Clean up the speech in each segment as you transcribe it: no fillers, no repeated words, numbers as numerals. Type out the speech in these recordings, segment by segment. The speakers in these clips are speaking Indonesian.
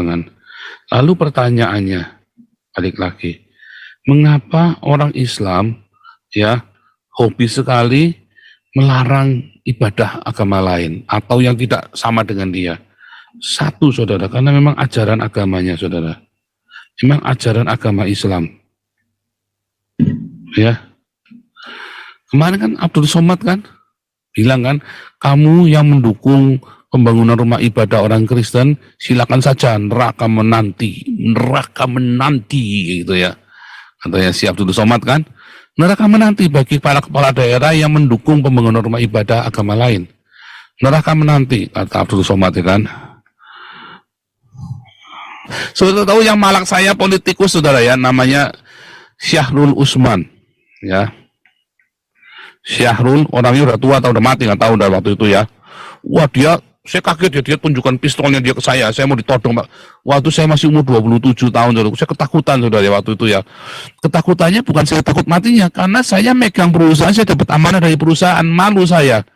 belakangan. Lalu pertanyaannya, balik lagi, mengapa orang Islam ya hobi sekali melarang ibadah agama lain atau yang tidak sama dengan dia? Satu, saudara, karena memang ajaran agamanya, saudara. Memang ajaran agama Islam. Ya. Kemarin kan Abdul Somad kan bilang kan, kamu yang mendukung pembangunan rumah ibadah orang Kristen, silakan saja, neraka menanti gitu ya. Katanya si Abdul Somad kan, neraka menanti bagi para kepala daerah yang mendukung pembangunan rumah ibadah agama lain. Neraka menanti, kata Abdul Somad ya kan. Saudara tahu yang malak saya politikus, saudara ya, namanya Syahrul Usman ya. Syahrul, orangnya udah tua atau udah mati, nggak tahu udah waktu itu ya. Wah saya kaget ya, dia tunjukkan pistolnya dia ke saya mau ditodong Pak. Waktu saya masih umur 27 tahun, saudara. Saya ketakutan, saudara, ya, waktu itu ya. Ketakutannya bukan saya takut matinya, karena saya megang perusahaan, saya dapat amanah dari perusahaan, malu saya.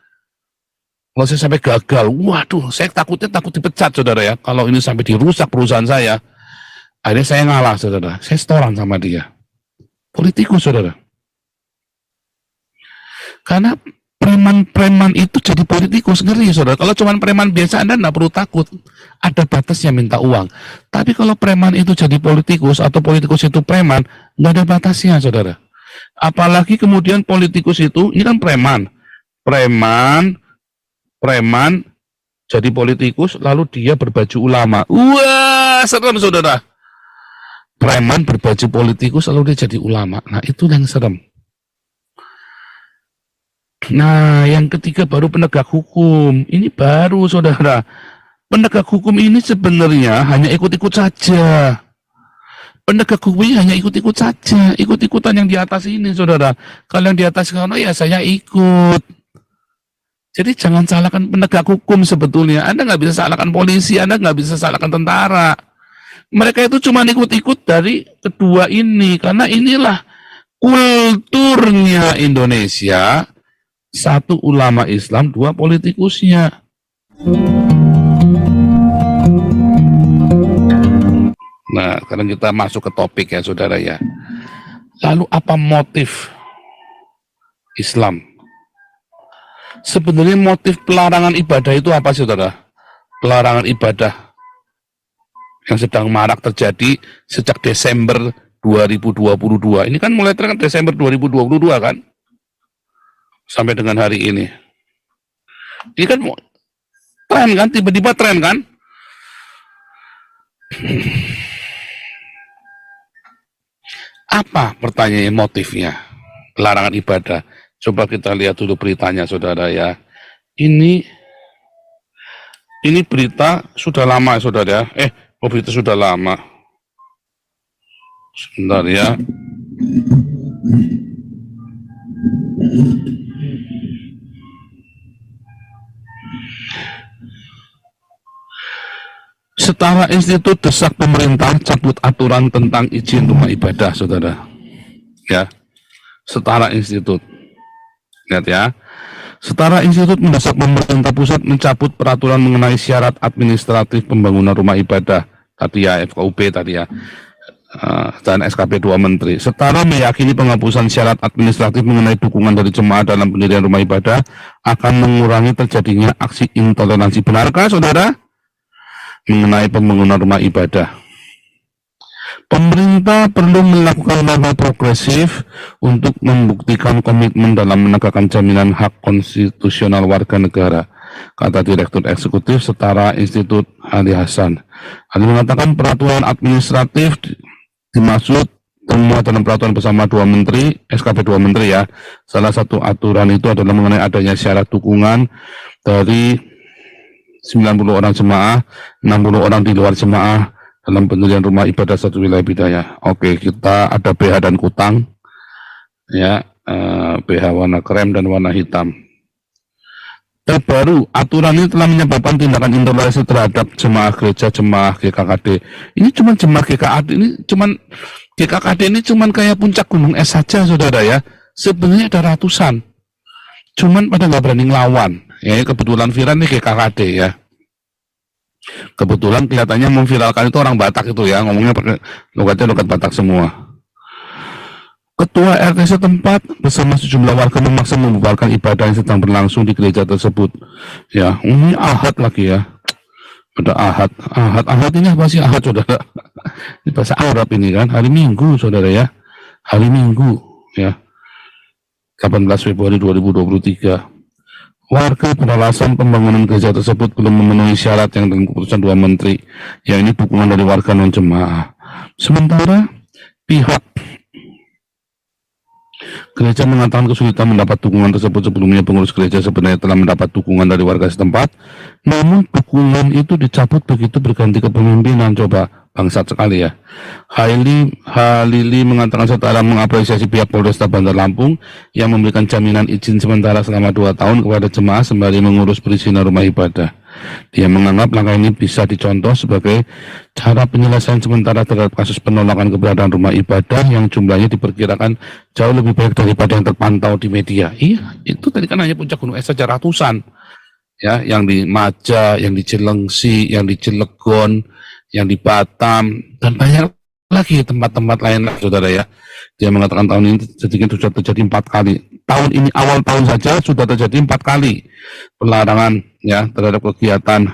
Kalau saya sampai gagal, waduh, saya takut dipecat, saudara ya. Kalau ini sampai dirusak perusahaan saya, akhirnya saya ngalah, saudara. Saya setoran sama dia. Politikus, saudara. Karena preman-preman itu jadi politikus, ngeri, saudara. Kalau cuma preman biasa, Anda nggak perlu takut. Ada batasnya minta uang. Tapi kalau preman itu jadi politikus, atau politikus itu preman, nggak ada batasnya, saudara. Apalagi kemudian politikus itu, ini kan preman jadi politikus, lalu dia berbaju ulama. Wah, serem, saudara. Preman berbaju politikus, lalu dia jadi ulama. Nah, itu yang serem. Nah, yang ketiga baru penegak hukum. Ini baru, saudara. Penegak hukum ini sebenarnya hanya ikut-ikut saja. Penegak hukum ini hanya ikut-ikut saja. Ikut-ikutan yang di atas ini, saudara. Kalau yang di atas sana, ya saya ikut. Jadi jangan salahkan penegak hukum sebetulnya. Anda nggak bisa salahkan polisi, Anda nggak bisa salahkan tentara. Mereka itu cuma ikut-ikut dari kedua ini. Karena inilah kulturnya Indonesia. Satu ulama Islam, dua politikusnya. Nah, sekarang kita masuk ke topik ya, saudara ya. Lalu apa motif Islam? Sebenarnya motif pelarangan ibadah itu apa, saudara? Pelarangan ibadah yang sedang marak terjadi sejak Desember 2022. Ini kan mulai terang Desember 2022 kan? Sampai dengan hari ini. Ini kan tren kan, tiba-tiba tren kan. Apa pertanyaannya, motifnya? Larangan ibadah. Coba kita lihat dulu beritanya, saudara ya. Ini berita sudah lama, saudara ya. Berita sudah lama. Sebentar ya. Setara Institut desak pemerintah cabut aturan tentang izin rumah ibadah, saudara. Ya, Setara Institut. Lihat ya. Setara Institut mendesak pemerintah pusat mencabut peraturan mengenai syarat administratif pembangunan rumah ibadah. Tadi ya, FKUB tadi ya. Dan SKP 2 Menteri. Setara meyakini penghapusan syarat administratif mengenai dukungan dari jemaah dalam pendirian rumah ibadah akan mengurangi terjadinya aksi intoleransi. Benarkah, saudara? Mengenai pembangunan rumah ibadah. Pemerintah perlu melakukan langkah progresif untuk membuktikan komitmen dalam menegakkan jaminan hak konstitusional warga negara, kata Direktur Eksekutif Setara Institut Ali Hasan. Ali mengatakan peraturan administratif dimaksud semua dalam peraturan bersama 2 menteri, SKP 2 menteri ya. Salah satu aturan itu adalah mengenai adanya syarat dukungan dari 90 orang jemaah, 60 orang di luar jemaah dalam pendirian rumah ibadah satu wilayah bidaya. Oke, kita ada BH dan kutang, ya, BH warna krem dan warna hitam. Terbaru, aturan ini telah menyebabkan tindakan intoleransi terhadap jemaah gereja, jemaah GKKD. Ini cuma jemaah GKKD, ini cuma kayak puncak gunung es saja, saudara ya. Sebenarnya ada ratusan, cuman pada nggak berani ngelawan. Ya, kebetulan viral nih GKKD ya. Kebetulan kelihatannya memviralkan itu orang Batak itu ya, ngomongnya pakai logat Batak semua. Ketua RT setempat bersama sejumlah warga memaksa membubarkan ibadah yang sedang berlangsung di gereja tersebut. Ya, ini Ahad lagi ya. Ada Ahad ini apa sih Ahad, saudara? Ini bahasa Arab ini kan, hari Minggu, saudara ya. Hari Minggu, ya. 18 Februari 2023. Warga beralasan pembangunan gereja tersebut belum memenuhi syarat yang dalam keputusan dua menteri, ya ini dukungan dari warga non-jemaah. Sementara pihak gereja mengatakan kesulitan mendapat dukungan tersebut. Sebelumnya pengurus gereja sebenarnya telah mendapat dukungan dari warga setempat, namun dukungan itu dicabut begitu berganti kepemimpinan. Coba, bangsat sekali ya. Halili mengatakan setelah mengapresiasi pihak Polresta Bandar Lampung yang memberikan jaminan izin sementara selama 2 tahun kepada jemaah sembari mengurus perizinan rumah ibadah. Dia menganggap langkah ini bisa dicontoh sebagai cara penyelesaian sementara terhadap kasus penolakan keberadaan rumah ibadah yang jumlahnya diperkirakan jauh lebih banyak daripada yang terpantau di media. Iya, itu tadi kan hanya puncak gunung es saja ratusan. Ya, yang di Maja, yang di Cilengsi, yang di Cilegon, yang di Batam, dan banyak lagi tempat-tempat lain, saudara ya. Dia mengatakan tahun ini sedikit sudah terjadi 4 kali. Tahun ini awal tahun saja sudah terjadi 4 kali pelarangan ya terhadap kegiatan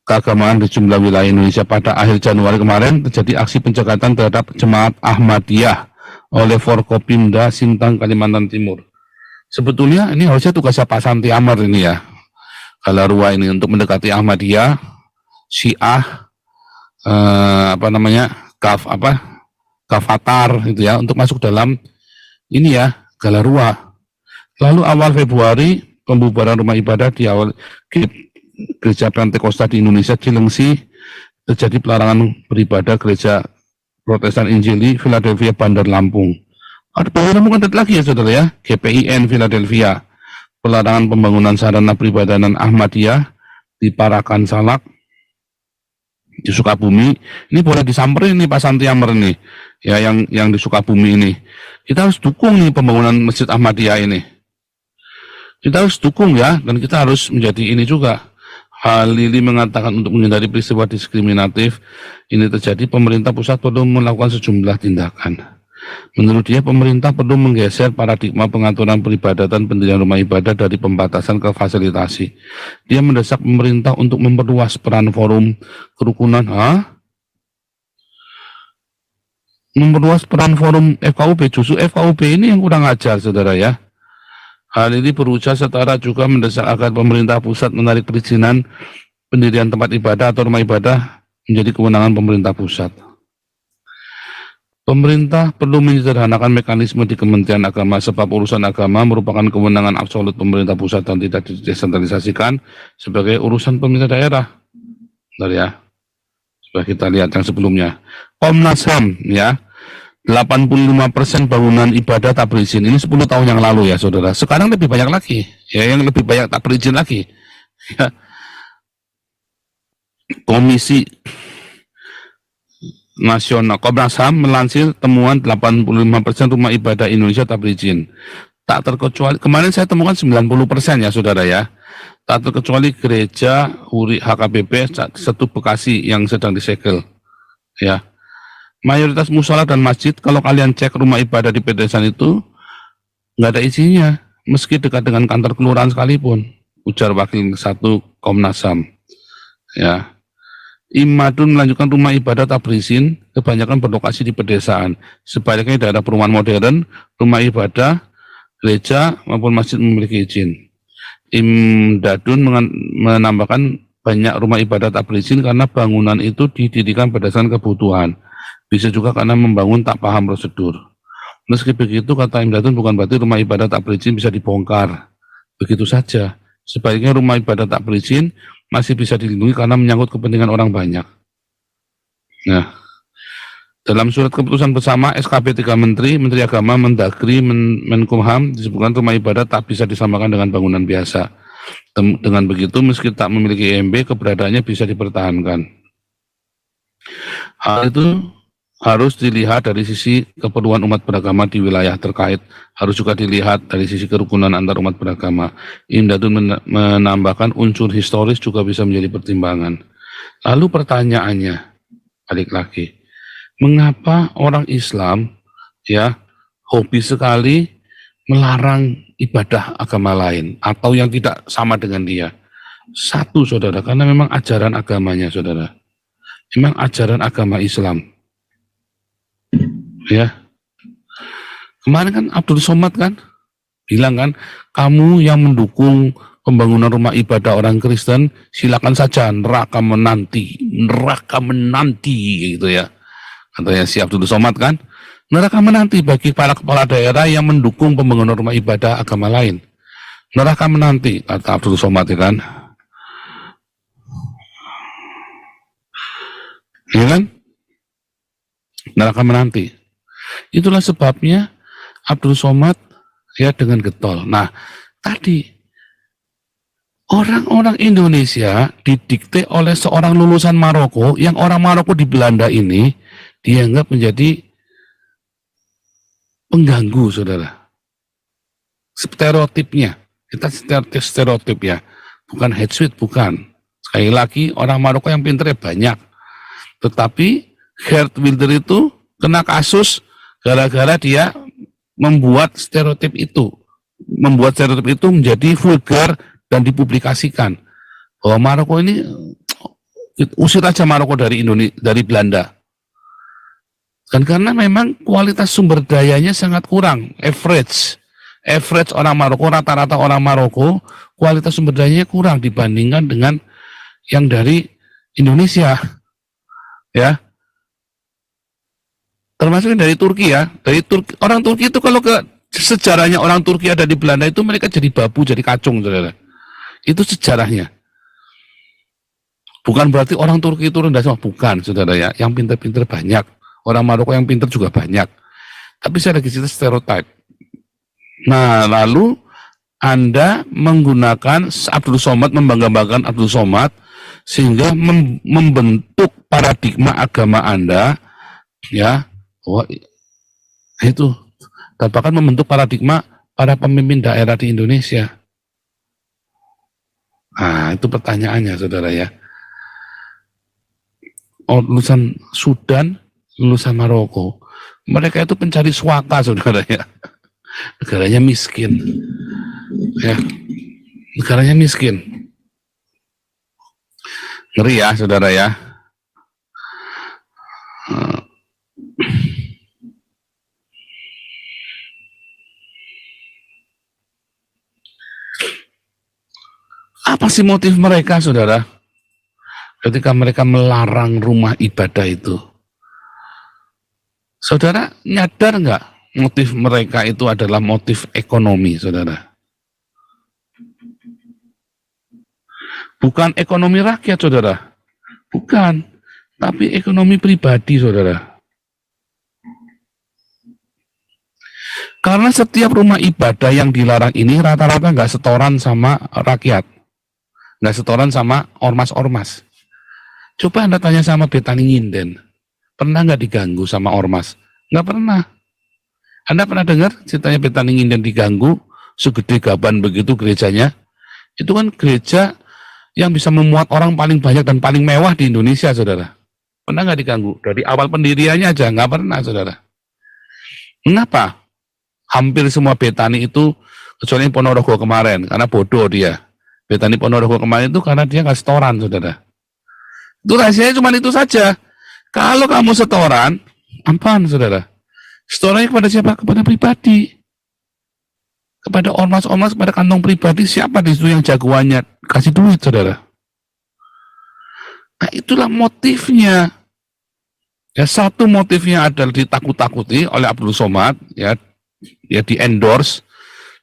keagamaan di sejumlah wilayah Indonesia. Pada akhir Januari kemarin terjadi aksi pencegatan terhadap jemaat Ahmadiyah oleh Forkopimda Sintang, Kalimantan Timur. Sebetulnya ini harusnya tugasnya Pak Santi Amar ini ya, Galarua ini, untuk mendekati Ahmadiyah, Syiah, Kafatar gitu ya, untuk masuk dalam ini ya, Galarua. Lalu awal Februari pembubaran rumah ibadah di awal gereja Pentakosta di Indonesia, Cilengsi, terjadi pelarangan beribadah gereja Protestan Injili Philadelphia Bandar Lampung. Ada Bandar Lampung ada lagi ya saudara ya, GPIN Philadelphia, pelarangan pembangunan sarana peribadahan Ahmadiyah di Parakan Salak di Sukabumi. Ini boleh disamperin nih Pak Santi Amar nih ya, yang di Sukabumi ini. Kita harus dukung nih pembangunan Masjid Ahmadiyah ini. Kita harus dukung ya, dan kita harus menjadi ini juga. Halili mengatakan untuk menghindari peristiwa diskriminatif ini terjadi, pemerintah pusat perlu melakukan sejumlah tindakan. Menurut dia, pemerintah perlu menggeser paradigma pengaturan peribadatan pendirian rumah ibadah dari pembatasan ke fasilitasi. Dia mendesak pemerintah untuk memperluas peran forum kerukunan. Memperluas peran forum FKUB. Justru FKUB ini yang kurang ajar, saudara ya. Hal ini berujar setara juga mendesak agar pemerintah pusat menarik perizinan pendirian tempat ibadah atau rumah ibadah menjadi kewenangan pemerintah pusat. Pemerintah perlu menyederhanakan mekanisme di Kementerian Agama sebab urusan agama merupakan kewenangan absolut pemerintah pusat dan tidak didesentralisasikan sebagai urusan pemerintah daerah. Bentar ya, coba kita lihat yang sebelumnya. Komnas HAM ya, 85% bangunan ibadah tak berizin. Ini 10 tahun yang lalu ya saudara. Sekarang lebih banyak lagi, ya yang lebih banyak tak berizin lagi. Ya. Komisi Nasional Komnas HAM melansir temuan 85% rumah ibadah Indonesia tak berizin. Tak terkecuali, kemarin saya temukan 90% ya saudara ya. Tak terkecuali gereja Huri HKBP Setu Bekasi yang sedang disegel. Ya. Mayoritas musola dan masjid, kalau kalian cek rumah ibadah di pedesaan itu, nggak ada isinya, meski dekat dengan kantor kelurahan sekalipun, ujar Wakil 1 Komnas HAM. Ya. Imadun melanjutkan rumah ibadah tak berizin, kebanyakan berlokasi di pedesaan. Sebaliknya daerah perumahan modern, rumah ibadah, gereja maupun masjid memiliki izin. Imdadun menambahkan banyak rumah ibadah tak berizin karena bangunan itu didirikan berdasarkan kebutuhan. Bisa juga karena membangun tak paham prosedur. Meski begitu, kata Imdadun, bukan berarti rumah ibadah tak berizin bisa dibongkar. Begitu saja. Sebaliknya rumah ibadah tak berizin masih bisa dilindungi karena menyangkut kepentingan orang banyak. Nah, dalam surat keputusan bersama SKP 3 Menteri, Menteri Agama, Mendagri, Menkumham, disebutkan rumah ibadah tak bisa disamakan dengan bangunan biasa. Dengan begitu, meski tak memiliki IMB, keberadaannya bisa dipertahankan. Hal itu harus dilihat dari sisi keperluan umat beragama di wilayah terkait, harus juga dilihat dari sisi kerukunan antar umat beragama. Imdadun menambahkan unsur historis juga bisa menjadi pertimbangan. Lalu pertanyaannya, balik lagi, mengapa orang Islam ya hobi sekali melarang ibadah agama lain atau yang tidak sama dengan dia? Satu, saudara, karena memang ajaran agamanya, saudara, memang ajaran agama Islam. Ya, kemarin kan Abdul Somad kan bilang kan, kamu yang mendukung pembangunan rumah ibadah orang Kristen, silakan saja, neraka menanti gitu ya. Katanya si Abdul Somad kan, neraka menanti bagi para kepala daerah yang mendukung pembangunan rumah ibadah agama lain. Neraka menanti, kata Abdul Somad ya kan. Ya kan? Neraka menanti. Itulah sebabnya Abdul Somad ya dengan getol. Nah, tadi orang-orang Indonesia didikte oleh seorang lulusan Maroko, yang orang Maroko di Belanda ini dianggap menjadi pengganggu, saudara. Stereotipnya, kita stereotip ya, bukan hate speech, bukan. Sekali lagi, orang Maroko yang pintar ya banyak. Tetapi Geert Wilders itu kena kasus gara-gara dia membuat stereotip itu menjadi vulgar dan dipublikasikan bahwa Maroko ini, usir aja Maroko dari Indonesia, dari Belanda. Dan karena memang kualitas sumber dayanya sangat kurang, average orang Maroko, rata-rata orang Maroko kualitas sumber dayanya kurang dibandingkan dengan yang dari Indonesia, ya. Termasuk dari Turki ya, orang Turki itu kalau ke sejarahnya orang Turki ada di Belanda itu mereka jadi babu, jadi kacung, saudara. Itu sejarahnya. Bukan berarti orang Turki itu rendah semua, bukan, saudara ya. Yang pintar-pintar banyak, orang Maroko yang pintar juga banyak. Tapi saya lagi cerita stereotip. Nah, lalu Anda menggunakan Abdul Somad, membanggakan Abdul Somad, sehingga membentuk paradigma agama Anda, ya. Oh, itu, dan bahkan membentuk paradigma para pemimpin daerah di Indonesia. Nah, itu pertanyaannya, saudara ya. Lulusan Sudan, lulusan Maroko, mereka itu pencari suaka, saudara ya. Negaranya miskin, ya. Negaranya miskin. Ngeri ya, saudara ya. Apa sih motif mereka, saudara, ketika mereka melarang rumah ibadah itu? Saudara nyadar nggak motif mereka itu adalah motif ekonomi, saudara? Bukan ekonomi rakyat, saudara. Bukan, tapi ekonomi pribadi, saudara. Karena setiap rumah ibadah yang dilarang ini rata-rata nggak setoran sama rakyat, nggak setoran sama ormas-ormas. Coba Anda tanya sama Betani Nginden, pernah nggak diganggu sama ormas? Nggak pernah. Anda pernah dengar ceritanya Betani Nginden diganggu, segede gaban begitu gerejanya? Itu kan gereja yang bisa memuat orang paling banyak dan paling mewah di Indonesia, saudara. Pernah nggak diganggu? Dari awal pendiriannya aja nggak pernah, saudara. Mengapa? Hampir semua Betani itu, kecuali Ponorogo kemarin, karena bodoh dia. Betani Ponorogo kemarin itu karena dia nggak setoran, saudara. Itu rahasianya cuma itu saja. Kalau kamu setoran, apaan, saudara? Setorannya kepada siapa? Kepada pribadi. Kepada ormas-ormas, kepada kantong pribadi. Siapa di situ yang jagoannya? Kasih duit, saudara. Nah, itulah motifnya. Ya, satu motifnya adalah ditakut-takuti oleh Abdul Somad, ya di endorse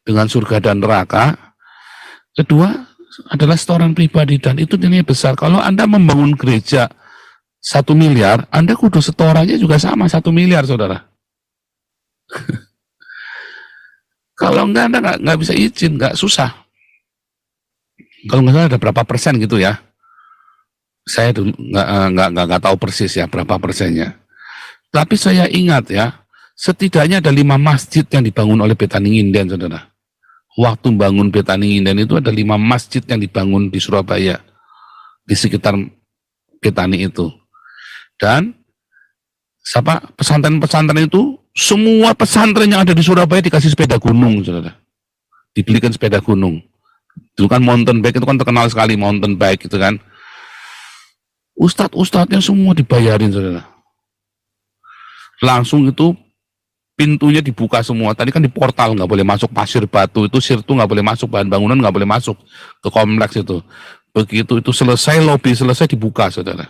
dengan surga dan neraka. Kedua adalah setoran pribadi, dan itu nilainya besar. Kalau Anda membangun gereja 1 miliar, Anda kudu setorannya juga sama 1 miliar, saudara. Kalau enggak, Anda nggak bisa izin, nggak susah. Kalau nggak salah ada berapa persen gitu ya. Saya nggak tahu persis ya berapa persennya. Tapi saya ingat ya, setidaknya ada 5 masjid yang dibangun oleh Betani Nginden, saudara. Waktu bangun Betani Nginden itu ada 5 masjid yang dibangun di Surabaya, di sekitar Betani itu. Dan pesantren-pesantren itu, semua pesantren yang ada di Surabaya dikasih sepeda gunung, saudara. Dibelikan sepeda gunung. Itu kan mountain bike, itu kan terkenal sekali mountain bike itu kan. Ustadz-ustadznya semua dibayarin, saudara. Langsung itu pintunya dibuka semua. Tadi kan di portal nggak boleh masuk, pasir batu itu sirtu nggak boleh masuk, bahan bangunan nggak boleh masuk ke kompleks itu. Begitu itu selesai, lobi selesai, dibuka, saudara.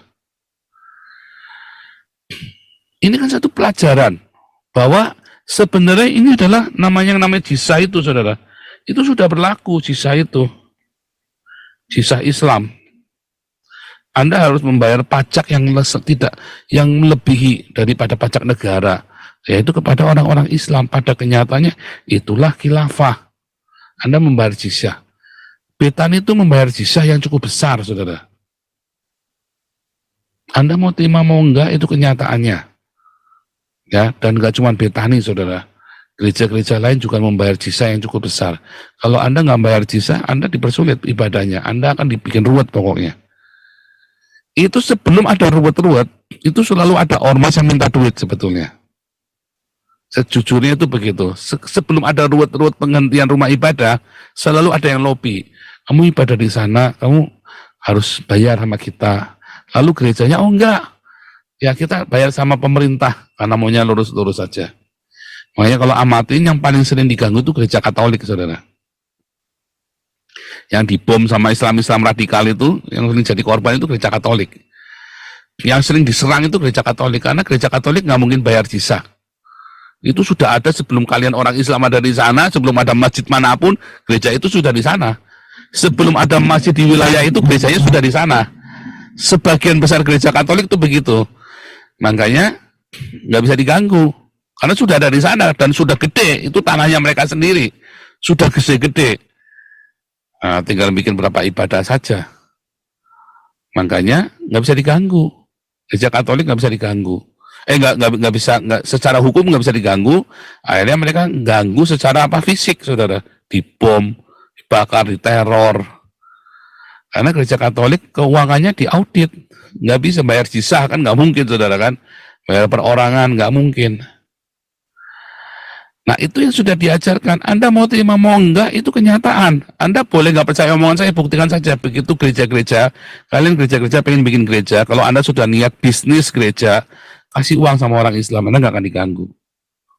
Ini kan satu pelajaran bahwa sebenarnya ini adalah yang namanya jizah itu, saudara. Itu sudah berlaku jizah itu, jizah Islam. Anda harus membayar pajak yang melebihi daripada pajak negara, yaitu kepada orang-orang Islam. Pada kenyataannya itulah khilafah. Anda membayar jizah. Betani itu membayar jizah yang cukup besar, saudara. Anda mau terima mau enggak, itu kenyataannya. Ya, dan enggak cuma Betani, saudara. Gereja-gereja lain juga membayar jizah yang cukup besar. Kalau Anda nggak bayar jizah, Anda dipersulit ibadahnya. Anda akan dibikin ruwet pokoknya. Itu sebelum ada ruwet-ruwet, itu selalu ada ormas yang minta duit sebetulnya. Sejujurnya itu begitu. Sebelum ada ruwet-ruwet penghentian rumah ibadah, selalu ada yang lobby. Kamu ibadah di sana, kamu harus bayar sama kita. Lalu gerejanya, oh enggak. Ya kita bayar sama pemerintah, karena maunya lurus-lurus saja. Makanya kalau amatin yang paling sering diganggu itu gereja Katolik, saudara. Yang dibom sama Islam-Islam radikal itu, yang sering jadi korban itu gereja Katolik. Yang sering diserang itu gereja Katolik, karena gereja Katolik nggak mungkin bayar jizah. Itu sudah ada sebelum kalian orang Islam ada di sana, sebelum ada masjid manapun, gereja itu sudah di sana. Sebelum ada masjid di wilayah itu, gerejanya sudah di sana. Sebagian besar gereja Katolik itu begitu. Makanya nggak bisa diganggu, karena sudah ada di sana dan sudah gede, itu tanahnya mereka sendiri, sudah gede-gede. Nah, tinggal bikin berapa ibadah saja. Makanya nggak bisa diganggu. Gereja Katolik nggak bisa diganggu. Nggak bisa, secara hukum nggak bisa diganggu. Akhirnya mereka ganggu secara fisik, saudara. Dibom, dibakar, diteror. Karena gereja Katolik keuangannya diaudit, nggak bisa bayar jizah kan, nggak mungkin, saudara kan. Bayar perorangan nggak mungkin. Nah itu yang sudah diajarkan. Anda mau terima mau enggak, itu kenyataan. Anda boleh nggak percaya omongan saya, buktikan saja. Begitu gereja-gereja, kalian gereja-gereja pengen bikin gereja, kalau Anda sudah niat bisnis gereja, kasih uang sama orang Islam, Anda nggak akan diganggu.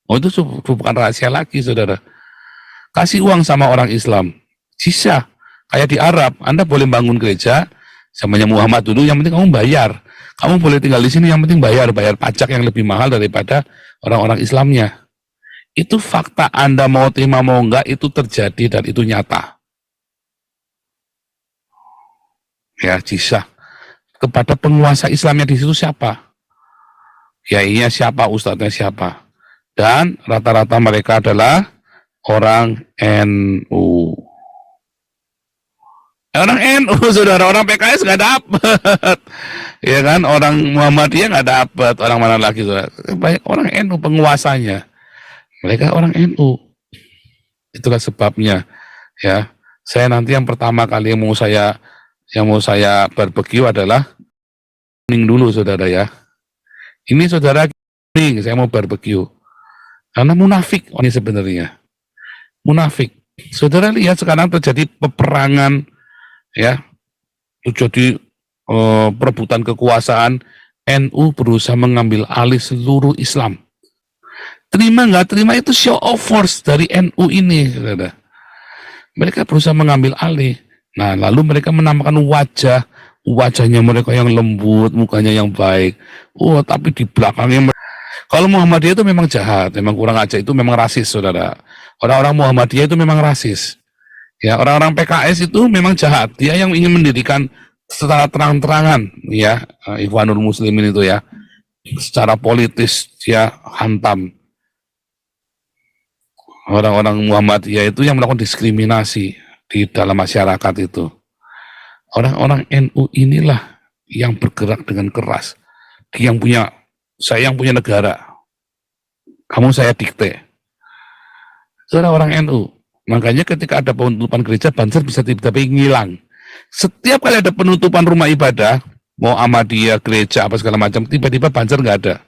Oh itu bukan rahasia lagi, saudara. Kasih uang sama orang Islam, sisa. Kayak di Arab, Anda boleh bangun gereja, namanya Muhammad dulu, yang penting kamu bayar. Kamu boleh tinggal di sini, yang penting bayar pajak yang lebih mahal daripada orang-orang Islamnya. Itu fakta. Anda mau terima mau enggak, itu terjadi dan itu nyata. Ya, jizah. Kepada penguasa Islamnya di situ siapa? Kiainya siapa, ustadznya siapa. Dan rata-rata mereka adalah orang NU. Orang NU, saudara, orang PKS nggak dapat. Ya kan, orang Muhammadiyah nggak dapat. Orang mana lagi, saudara? Banyak orang NU penguasanya. Mereka orang NU. Itulah sebabnya, ya. Saya nanti yang pertama kali yang mau saya barbeque adalah kuning dulu, saudara ya. Ini saudara kuning, saya mau barbeque. Karena munafik ini sebenarnya. Munafik. Saudara lihat sekarang terjadi peperangan, ya. Terjadi perebutan kekuasaan. NU berusaha mengambil alih seluruh Islam. Terima nggak terima itu show of force dari NU ini, saudara. Mereka berusaha mengambil alih. Nah, lalu mereka menamakan wajahnya mereka yang lembut, mukanya yang baik. Oh, tapi di belakangnya, kalau Muhammadiyah itu memang jahat, memang kurang ajar, itu memang rasis, saudara. Orang-orang Muhammadiyah itu memang rasis. Ya, orang-orang PKS itu memang jahat. Dia yang ingin mendirikan secara terang-terangan, ya, Ikhwanul Muslimin itu ya, secara politis dia hantam. Orang-orang Muhammadiyah itu yang melakukan diskriminasi di dalam masyarakat itu. Orang-orang NU inilah yang bergerak dengan keras. Dia yang punya Saya yang punya negara, kamu saya dikte. Saudara orang NU. Makanya ketika ada penutupan gereja, banser bisa tiba-tiba ngilang. Setiap kali ada penutupan rumah ibadah, mau Ahmadiyah, gereja, apa segala macam, tiba-tiba banser nggak ada.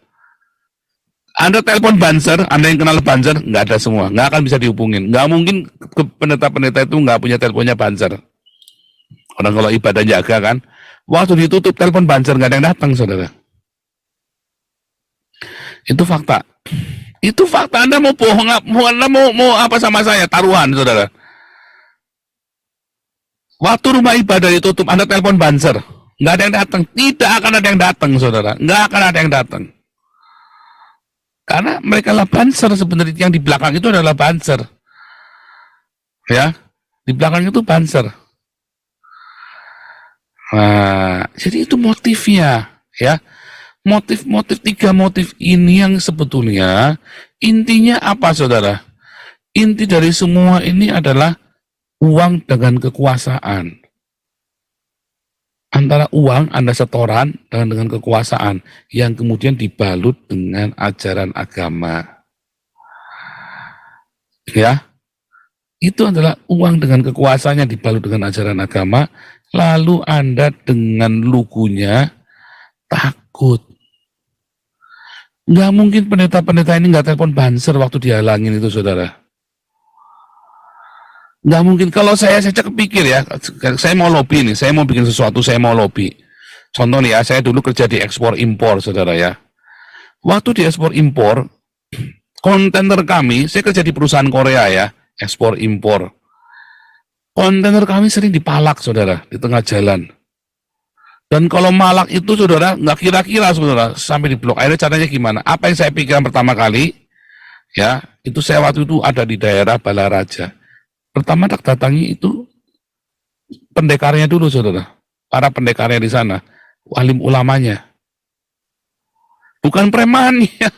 Anda telepon banser, Anda yang kenal banser, nggak ada semua, nggak akan bisa dihubungin. Nggak mungkin pendeta-pendeta itu nggak punya teleponnya banser. Orang kalau ibadah jaga kan, waktu ditutup telepon banser nggak ada yang datang, saudara. Itu fakta. Itu fakta. Anda mau bohong, Anda mau apa sama saya? Taruhan, saudara. Waktu rumah ibadah ditutup, Anda telepon banser, nggak ada yang datang. Tidak akan ada yang datang, saudara. Nggak akan ada yang datang. Karena mereka lah banser sebenarnya, yang di belakang itu adalah banser. Ya, di belakang itu banser. Nah, jadi itu motifnya, ya. Motif-motif, tiga motif ini yang sebetulnya intinya apa, saudara? Inti dari semua ini adalah uang dengan kekuasaan. Antara uang Anda setoran dengan kekuasaan yang kemudian dibalut dengan ajaran agama. Ya, itu adalah uang dengan kekuasaan yang dibalut dengan ajaran agama, lalu Anda dengan lugunya takut. Nggak mungkin pendeta-pendeta ini nggak telepon banser waktu dihalangin itu, saudara. Nggak mungkin. Kalau saya kepikir ya, saya mau lobby nih, saya mau bikin sesuatu, saya mau lobby. Contoh nih ya, saya dulu kerja di ekspor impor, saudara ya. Waktu di ekspor impor, kontainer kami, saya kerja di perusahaan Korea ya, ekspor impor. Kontainer kami sering dipalak, saudara, di tengah jalan. Dan kalau malak itu, saudara, nggak kira-kira, saudara, sampai di blok. Akhirnya caranya gimana? Apa yang saya pikirkan pertama kali, ya, itu saya waktu itu ada di daerah Balaraja. Pertama tak datangi itu pendekarnya dulu, saudara. Para pendekarnya di sana, alim ulamanya. Bukan premannya.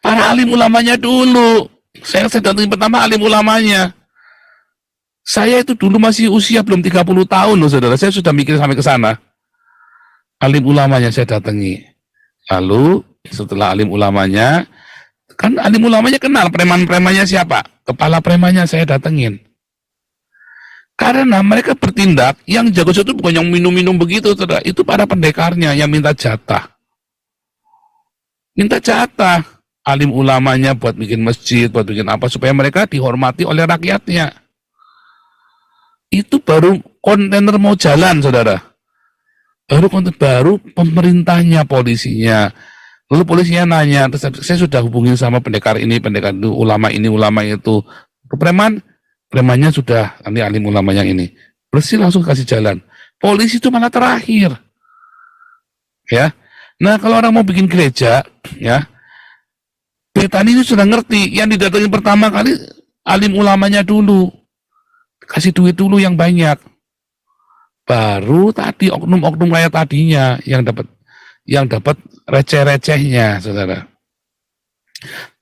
Para alim ulamanya dulu. Saya datangi pertama alim ulamanya. Saya itu dulu masih usia belum 30 tahun loh, saudara. Saya sudah mikir sampai ke sana. Alim ulamanya saya datangi. Lalu setelah alim ulamanya, kan alim ulamanya kenal preman-premannya siapa? Kepala premannya saya datengin. Karena mereka bertindak, yang jago itu bukan yang minum-minum begitu, saudara. Itu para pendekarnya yang minta jatah. Minta jatah. Alim ulamanya buat bikin masjid, buat bikin apa, supaya mereka dihormati oleh rakyatnya. Itu baru kontainer mau jalan, saudara. Baru pemerintahnya, polisinya. Lalu polisinya nanya, terus saya sudah hubungin sama pendekar ini, pendekar itu, ulama ini, ulama itu. Premannya sudah, nanti alim ulamanya ini. Bersih langsung kasih jalan. Polisi itu malah terakhir. Ya. Nah, kalau orang mau bikin gereja, ya, Betani itu sudah ngerti, yang didatengin pertama kali alim ulamanya dulu. Kasih duit dulu yang banyak. Baru tadi oknum-oknum kayak tadinya yang dapat receh-recehnya, saudara.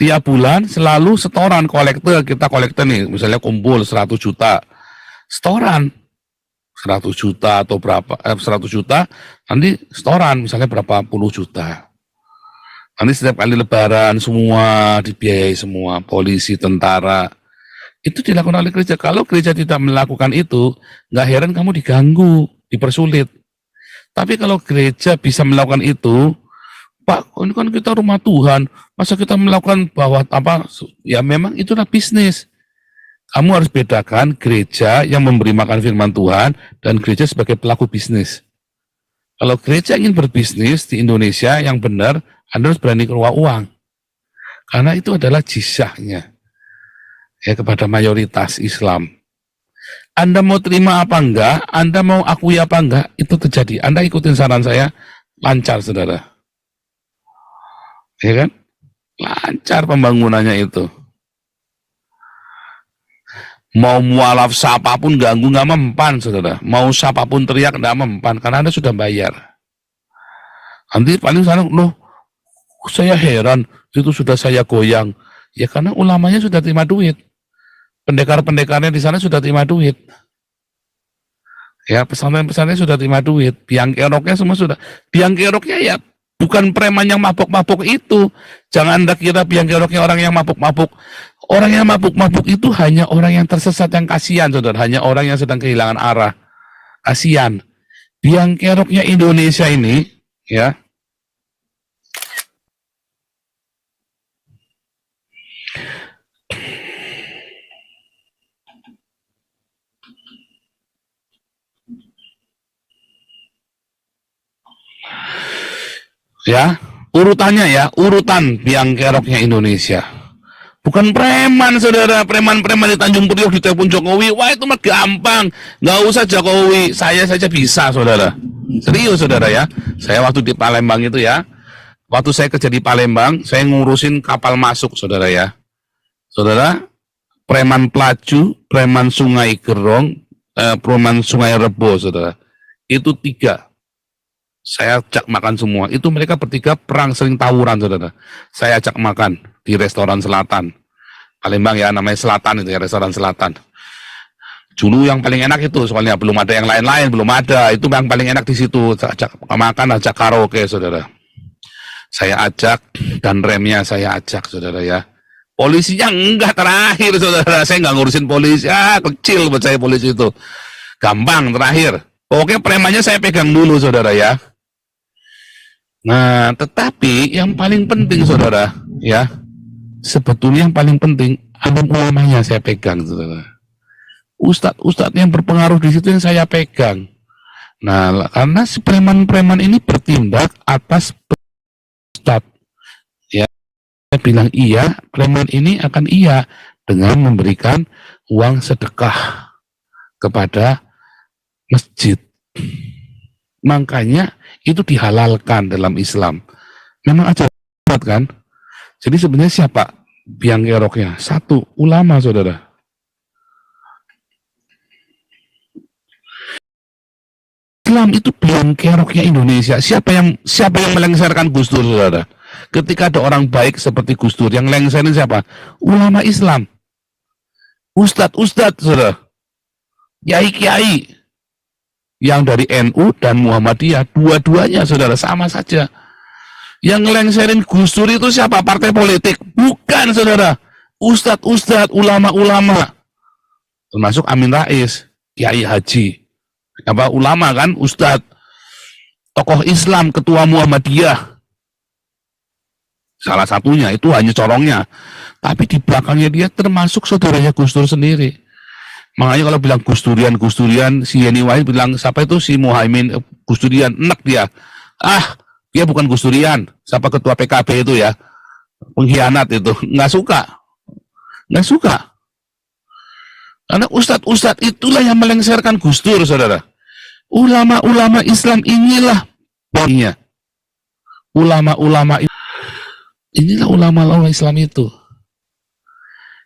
Tiap bulan selalu setoran kita kolektor nih, misalnya kumpul 100 juta. Setoran 100 juta atau berapa 100 juta, nanti setoran misalnya berapa puluh juta. Nanti setiap kali lebaran semua dibiayai semua, polisi, tentara. Itu dilakukan oleh gereja. Kalau gereja tidak melakukan itu, nggak heran kamu diganggu, dipersulit. Tapi kalau gereja bisa melakukan itu, Pak, ini kan kita rumah Tuhan, masa kita melakukan bahwa apa? Ya memang itulah bisnis. Kamu harus bedakan gereja yang memberi makan firman Tuhan dan gereja sebagai pelaku bisnis. Kalau gereja ingin berbisnis di Indonesia yang benar, Anda harus berani keluar uang. Karena itu adalah jizahnya. Ya, kepada mayoritas Islam. Anda mau terima apa enggak, Anda mau akui apa enggak, itu terjadi. Anda ikutin saran saya, lancar, saudara. Ya kan? Lancar pembangunannya itu. Mau mualaf siapapun ganggu nggak mempan, saudara. Mau siapapun teriak nggak mempan, karena Anda sudah bayar. Nanti paling sana, loh, saya heran, itu sudah saya goyang. Ya karena ulamanya sudah terima duit. Pendekar-pendekarnya di sana sudah terima duit. Ya, pesantren-pesantren sudah terima duit. Biang keroknya semua sudah. Biang keroknya ya Bukan preman yang mabuk-mabuk itu. Jangan Anda kira biang keroknya orang yang mabuk-mabuk. Orang yang mabuk-mabuk itu hanya orang yang tersesat, yang kasihan, saudara. Hanya orang yang sedang kehilangan arah. Kasihan. Biang keroknya Indonesia ini, ya, urutan biang keroknya Indonesia. Bukan preman, saudara. Preman-preman di Tanjung Priok di telepon Jokowi. Wah, itu mah gampang. Nggak usah Jokowi. Saya saja bisa, saudara. Serius, saudara ya. Saya waktu di Palembang itu ya. Waktu saya kerja di Palembang, saya ngurusin kapal masuk, saudara ya. Saudara, preman Pelaju, preman Sungai Gerong, preman Sungai Rebo, saudara. Itu 3. Saya ajak makan semua. Itu mereka bertiga perang sering tawuran, saudara. Saya ajak makan di restoran selatan. Palembang ya, namanya Selatan itu ya, restoran selatan. Dulu yang paling enak itu, soalnya belum ada yang lain-lain, belum ada. Itu yang paling enak di situ. Ajak makan, ajak karaoke, saudara. Saya ajak, dan remnya saya ajak, saudara ya. Polisinya enggak, terakhir, saudara. Saya enggak ngurusin polisi. Kecil buat saya polisi itu. Gampang, terakhir. Pokoknya premannya saya pegang dulu, saudara ya. Nah, tetapi yang paling penting, saudara, ya, sebetulnya yang paling penting, alim ulamanya saya pegang, saudara. Ustadz yang berpengaruh di situ yang saya pegang. Nah, karena si preman-preman ini bertindak atas ustadz, ya, saya bilang iya, preman ini akan iya dengan memberikan uang sedekah kepada masjid. Makanya itu dihalalkan dalam Islam. Memang aja kan. Jadi sebenarnya siapa biang keroknya? 1, ulama, saudara. Islam itu biang keroknya Indonesia. Siapa yang melengsarkan Gus Dur, saudara? Ketika ada orang baik seperti Gus Dur, yang lengserin siapa? Ulama Islam. Ustadz, saudara. Kiai-kiai. Yang dari NU dan Muhammadiyah, dua-duanya, saudara, sama saja. Yang ngelengserin Gus Dur itu siapa? Partai politik? Bukan, saudara. Ustadz, ulama-ulama. Termasuk Amin Rais, Kiai Haji. Ulama kan, Ustadz. Tokoh Islam, Ketua Muhammadiyah. Salah satunya, itu hanya corongnya. Tapi di belakangnya dia termasuk saudaranya Gus Dur sendiri. Makanya kalau bilang Gus Durian, si Yeni Wahid bilang, siapa itu si Muhaimin Gus Durian, enak dia. Dia bukan Gus Durian, siapa ketua PKB itu ya, pengkhianat itu, nggak suka. Karena ustadz itulah yang melengsarkan Gus Dur, saudara. Ulama-ulama Islam inilah poinnya. Inilah ulama-ulama Islam itu.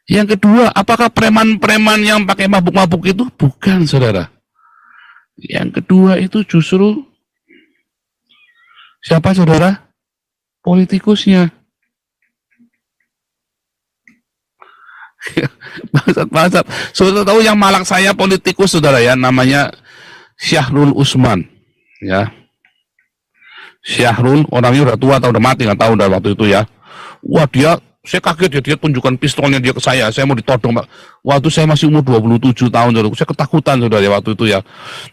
Yang kedua, apakah preman-preman yang pakai mabuk-mabuk itu? Bukan, saudara. Yang kedua itu justru siapa, saudara? Politikusnya. Bangsat. Saudara tahu yang malak saya politikus, saudara ya, namanya Syahrul Usman. Ya. Syahrul, orangnya udah tua atau udah mati, nggak tahu dah waktu itu ya. Wah, saya kaget ya, dia tunjukkan pistolnya dia ke saya mau ditodong, Pak. Waktu saya masih umur 27 tahun, saudara. Saya ketakutan, saudara, ya, waktu itu ya.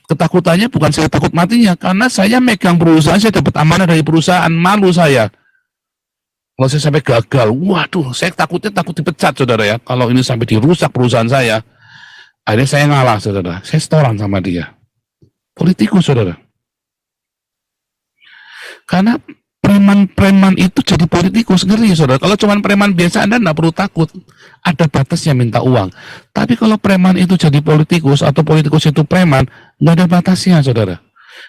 Ketakutannya bukan saya takut matinya, karena saya megang perusahaan, saya dapat amanah dari perusahaan, malu saya. Kalau saya sampai gagal, waduh, saya takut dipecat, saudara ya. Kalau ini sampai dirusak perusahaan saya, akhirnya saya ngalah, saudara. Saya setoran sama dia. Politikus, saudara. Karena preman-preman itu jadi politikus, ngeri, saudara. Kalau cuma preman biasa, Anda nggak perlu takut. Ada batasnya minta uang. Tapi kalau preman itu jadi politikus, atau politikus itu preman, nggak ada batasnya, saudara.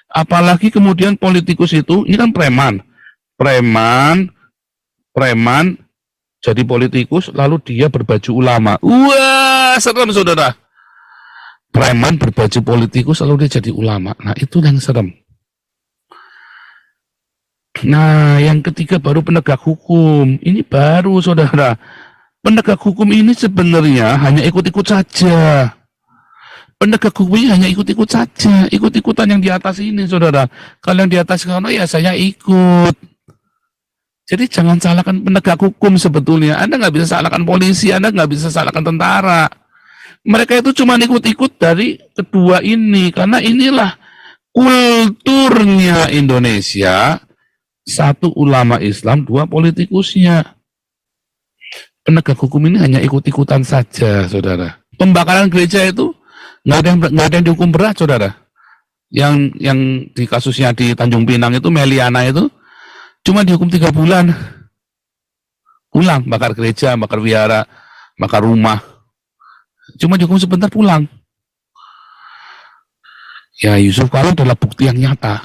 Apalagi kemudian politikus itu, ini kan preman jadi politikus, lalu dia berbaju ulama. Wah, serem, saudara. Preman berbaju politikus, lalu dia jadi ulama. Nah, itu yang serem. Nah, yang ketiga baru penegak hukum. Ini baru, saudara. Penegak hukum ini sebenarnya hanya ikut-ikut saja. Penegak hukum ini hanya ikut-ikut saja. Ikut-ikutan yang di atas ini, saudara. Kalau yang di atas sana, ya saya ikut. Jadi jangan salahkan penegak hukum sebetulnya. Anda nggak bisa salahkan polisi, Anda nggak bisa salahkan tentara. Mereka itu cuma ikut-ikut dari kedua ini, karena inilah kulturnya Indonesia. Satu ulama Islam, dua politikusnya. Penegak hukum ini hanya ikut-ikutan saja, saudara. Pembakaran gereja itu nggak ada yang dihukum berat, saudara. Yang di kasusnya di Tanjung Pinang itu, Meliana itu, cuma dihukum 3 bulan. Pulang, bakar gereja, bakar wihara, bakar rumah. Cuma dihukum sebentar pulang. Ya, Yusuf Kala adalah bukti yang nyata.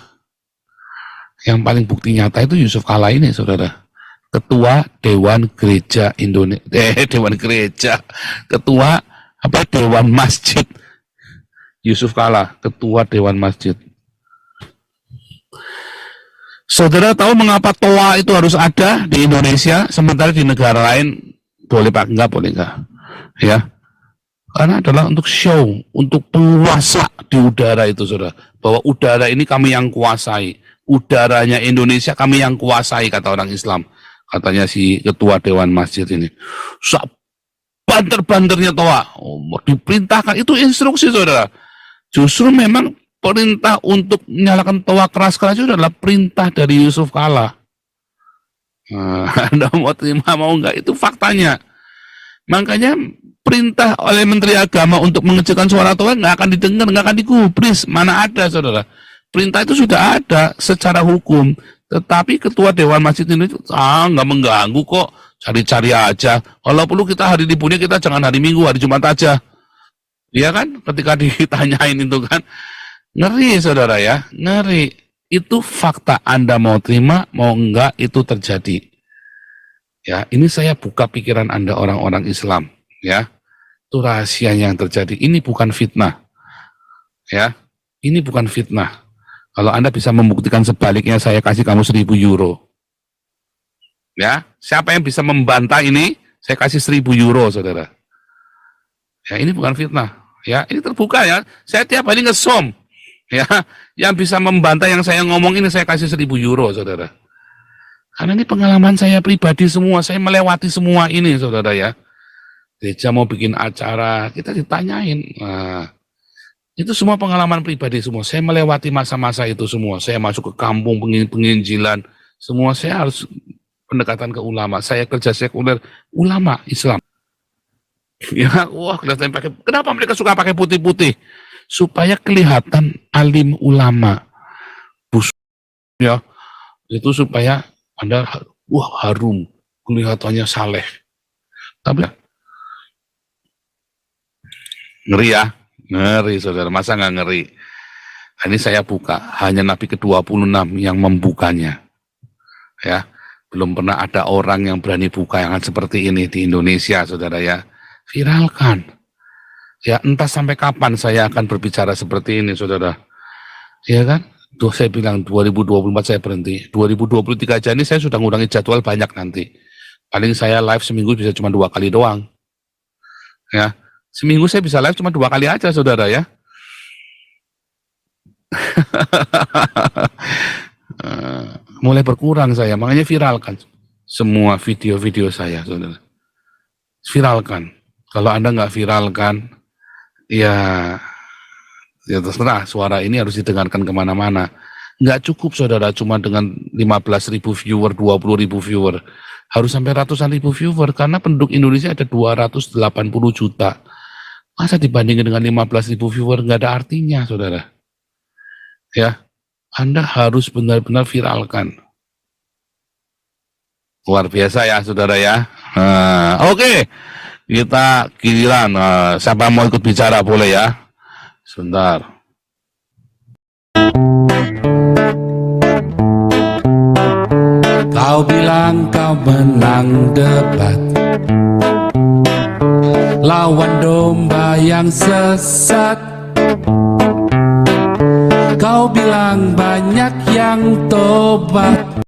Yang paling bukti nyata itu Yusuf Kala ini, saudara. Ketua Dewan Gereja Indonesia, Dewan Gereja, Ketua Dewan Masjid. Yusuf Kala, Ketua Dewan Masjid. Saudara tahu mengapa toa itu harus ada di Indonesia, sementara di negara lain boleh pak enggak, boleh enggak? Ya, karena adalah untuk show, untuk penguasa di udara itu, saudara. Bahwa udara ini kami yang kuasai. Udaranya Indonesia kami yang kuasai, kata orang Islam. Katanya si ketua Dewan Masjid ini. Banter-banternya toa. Diperintahkan, itu instruksi, saudara. Justru memang perintah untuk menyalakan toa keras-keras itu adalah perintah dari Yusuf Kala. Anda mau terima mau enggak, itu faktanya. Makanya perintah oleh Menteri Agama untuk mengecilkan suara toa nggak akan didengar, nggak akan digubris. Mana ada, saudara. Perintah itu sudah ada secara hukum. Tetapi ketua Dewan Masjid ini nggak mengganggu kok. Cari-cari aja. Kalau perlu kita hari liburnya kita jangan hari Minggu, hari Jumat aja. Iya kan? Ketika ditanyain itu kan. Ngeri, saudara ya. Ngeri. Itu fakta. Anda mau terima, mau enggak, itu terjadi. Ya, ini saya buka pikiran Anda orang-orang Islam. Ya, itu rahasia yang terjadi. Ini bukan fitnah. Ya, ini bukan fitnah. Kalau Anda bisa membuktikan sebaliknya, saya kasih kamu 1.000 euro. Ya, siapa yang bisa membantah ini, saya kasih 1.000 euro, saudara. Ya, ini bukan fitnah. Ya, ini terbuka ya. Saya tiap hari ngesom. Ya, yang bisa membantah yang saya ngomong ini, saya kasih 1.000 euro, saudara. Karena ini pengalaman saya pribadi semua. Saya melewati semua ini, saudara ya. Gereja mau bikin acara, kita ditanyain. Nah, itu semua pengalaman pribadi semua. Saya melewati masa-masa itu semua. Saya masuk ke kampung penginjilan. Semua saya harus pendekatan ke ulama. Saya kerja sekuler, ulama Islam. Ya, wah kelihatan pakai. Kenapa mereka suka pakai putih-putih? Supaya kelihatan alim ulama. Ya, itu supaya Anda harum, kelihatannya saleh. Tapi ngeri ya. Ngeri, saudara. Masa nggak ngeri? Ini saya buka. Hanya Nabi ke-26 yang membukanya. Ya, belum pernah ada orang yang berani buka yang seperti ini di Indonesia, saudara ya. Viralkan. Ya, entah sampai kapan saya akan berbicara seperti ini, saudara. Ya kan? Tuh saya bilang 2024 saya berhenti. 2023 aja ini saya sudah ngurangi jadwal banyak nanti. Paling saya live seminggu bisa cuma 2 kali doang. Ya. Seminggu saya bisa live cuma 2 kali aja, saudara ya. Mulai berkurang saya, makanya viralkan semua video-video saya, saudara. Viralkan. Kalau Anda nggak viralkan, ya terserah, suara ini harus didengarkan kemana-mana. Nggak cukup, saudara, cuma dengan 15.000 viewer, 20.000 viewer. Harus sampai ratusan ribu viewer, karena penduduk Indonesia ada 280 juta. Masa dibandingin dengan 15.000 viewer nggak ada artinya, saudara. Ya, Anda harus benar-benar viralkan. Luar biasa ya, saudara ya. Oke, kita giliran. Siapa mau ikut bicara boleh ya. Sebentar. Kau bilang kau menang debat, lawan domba yang sesat. Kau bilang banyak yang tobat.